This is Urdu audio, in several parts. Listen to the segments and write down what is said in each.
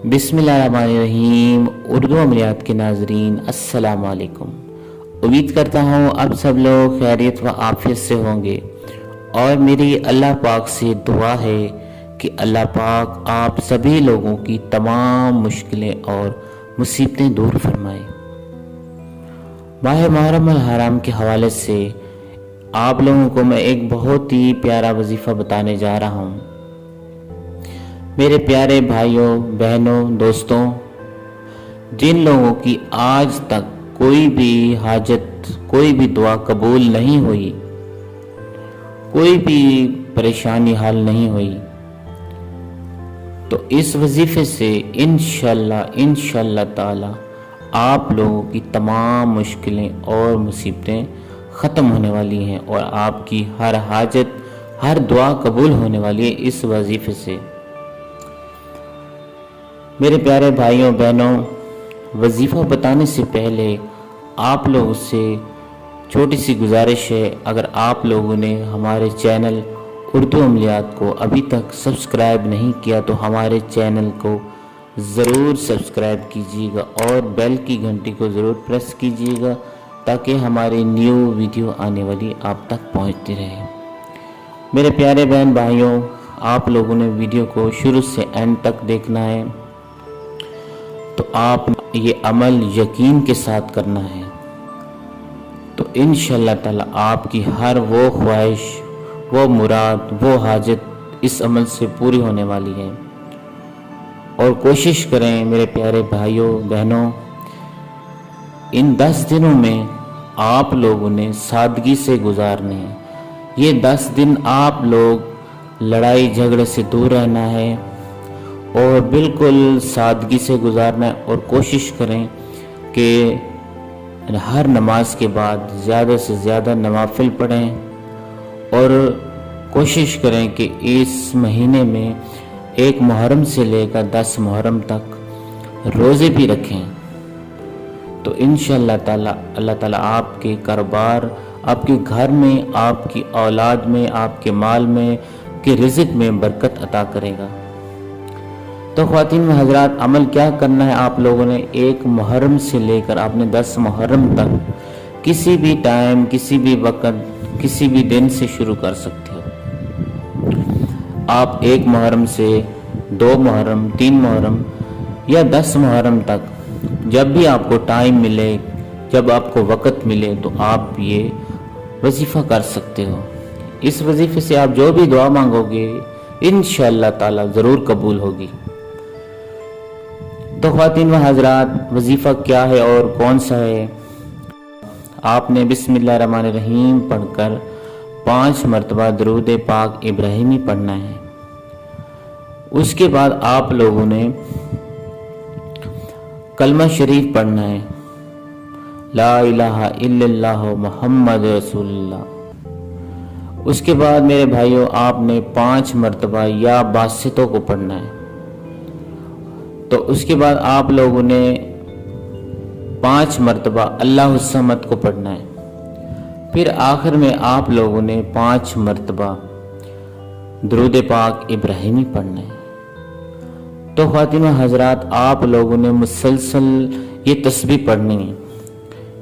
بسم اللہ الرحمن الرحیم۔ اردو عملیات کے ناظرین السلام علیکم۔ امید کرتا ہوں اب سب لوگ خیریت و عافیت سے ہوں گے، اور میری اللہ پاک سے دعا ہے کہ اللہ پاک آپ سبھی لوگوں کی تمام مشکلیں اور مصیبتیں دور فرمائے۔ ماہ محرم الحرام کے حوالے سے آپ لوگوں کو میں ایک بہت ہی پیارا وظیفہ بتانے جا رہا ہوں۔ میرے پیارے بھائیوں، بہنوں، دوستوں، جن لوگوں کی آج تک کوئی بھی حاجت، کوئی بھی دعا قبول نہیں ہوئی، کوئی بھی پریشانی حل نہیں ہوئی، تو اس وظیفے سے انشاءاللہ تعالی آپ لوگوں کی تمام مشکلیں اور مصیبتیں ختم ہونے والی ہیں، اور آپ کی ہر حاجت، ہر دعا قبول ہونے والی ہے اس وظیفے سے۔ میرے پیارے بھائیوں، بہنوں، وظیفہ بتانے سے پہلے آپ لوگوں سے چھوٹی سی گزارش ہے، اگر آپ لوگوں نے ہمارے چینل اردو عملیات کو ابھی تک سبسکرائب نہیں کیا تو ہمارے چینل کو ضرور سبسکرائب کیجیے گا اور بیل کی گھنٹی کو ضرور پریس کیجیے گا تاکہ ہماری نیو ویڈیو آنے والی آپ تک پہنچتی رہے۔ میرے پیارے بہن بھائیوں، آپ لوگوں نے ویڈیو کو شروع سے اینڈ تک دیکھنا ہے، تو آپ یہ عمل یقین کے ساتھ کرنا ہے، تو انشاءاللہ تعالی آپ کی ہر وہ خواہش، وہ مراد، وہ حاجت اس عمل سے پوری ہونے والی ہے۔ اور کوشش کریں میرے پیارے بھائیوں، بہنوں، ان 10 دنوں میں آپ لوگوں نے سادگی سے گزارنے ہیں۔ یہ 10 دن آپ لوگ لڑائی جھگڑے سے دور رہنا ہے اور بالکل سادگی سے گزارنا ہے، اور کوشش کریں کہ ہر نماز کے بعد زیادہ سے زیادہ نوافل پڑھیں، اور کوشش کریں کہ اس مہینے میں 1 محرم سے لے کر 10 محرم تک روزے بھی رکھیں، تو انشاءاللہ تعالی اللہ تعالیٰ آپ کے کاروبار، آپ کے گھر میں، آپ کی اولاد میں، آپ کے مال میں، آپ کے رزق میں برکت عطا کرے گا۔ تو خواتین و حضرات، عمل کیا کرنا ہے آپ لوگوں نے؟ 1 محرم سے لے کر آپ نے 10 محرم تک کسی بھی ٹائم، کسی بھی وقت، کسی بھی دن سے شروع کر سکتے ہو۔ آپ 1 محرم سے 2 محرم، 3 محرم یا 10 محرم تک جب بھی آپ کو ٹائم ملے، جب آپ کو وقت ملے، تو آپ یہ وظیفہ کر سکتے ہو۔ اس وظیفے سے آپ جو بھی دعا مانگو گے انشاءاللہ تعالی ضرور قبول ہوگی۔ تو خواتین و حضرات، وظیفہ کیا ہے اور کون سا ہے؟ آپ نے بسم اللہ الرحمن الرحیم پڑھ کر 5 مرتبہ درود پاک ابراہیمی پڑھنا ہے۔ اس کے بعد آپ لوگوں نے کلمہ شریف پڑھنا ہے، لا الہ الا اللہ محمد رسول اللہ۔ اس کے بعد میرے بھائیوں، آپ نے 5 مرتبہ یا باسطوں کو پڑھنا ہے۔ تو اس کے بعد آپ لوگوں نے 5 مرتبہ اللہ الصمد کو پڑھنا ہے۔ پھر آخر میں آپ لوگوں نے 5 مرتبہ درود پاک ابراہیمی پڑھنا ہے۔ تو خواتین و حضرات، آپ لوگوں نے مسلسل یہ تسبیح پڑھنی ہے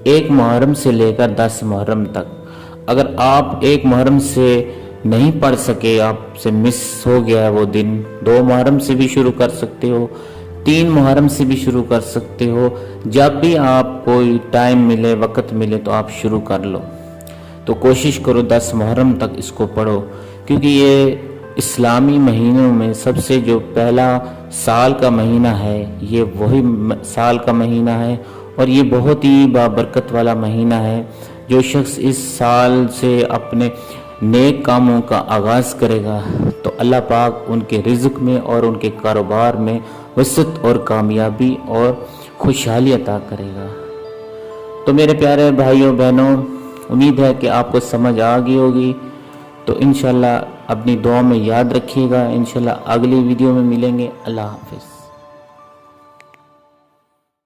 1 محرم سے لے کر 10 محرم تک۔ اگر آپ 1 محرم سے نہیں پڑھ سکے، آپ سے مس ہو گیا وہ دن، 2 محرم سے بھی شروع کر سکتے ہو، 3 محرم سے بھی شروع کر سکتے ہو، جب بھی آپ کوئی ٹائم ملے، وقت ملے تو آپ شروع کر لو۔ تو کوشش کرو 10 محرم تک اس کو پڑھو، کیونکہ یہ اسلامی مہینوں میں سب سے جو پہلا سال کا مہینہ ہے، یہ وہی سال کا مہینہ ہے، اور یہ بہت ہی بابرکت والا مہینہ ہے۔ جو شخص اس سال سے اپنے نیک کاموں کا آغاز کرے گا تو اللہ پاک ان کے رزق میں اور ان کے کاروبار میں وسعت اور کامیابی اور خوشحالی عطا کرے گا۔ تو میرے پیارے بھائیوں، بہنوں، امید ہے کہ آپ کو سمجھ آ گئی ہوگی، تو انشاءاللہ اپنی دعا میں یاد رکھیے گا۔ انشاءاللہ اگلی ویڈیو میں ملیں گے۔ اللہ حافظ۔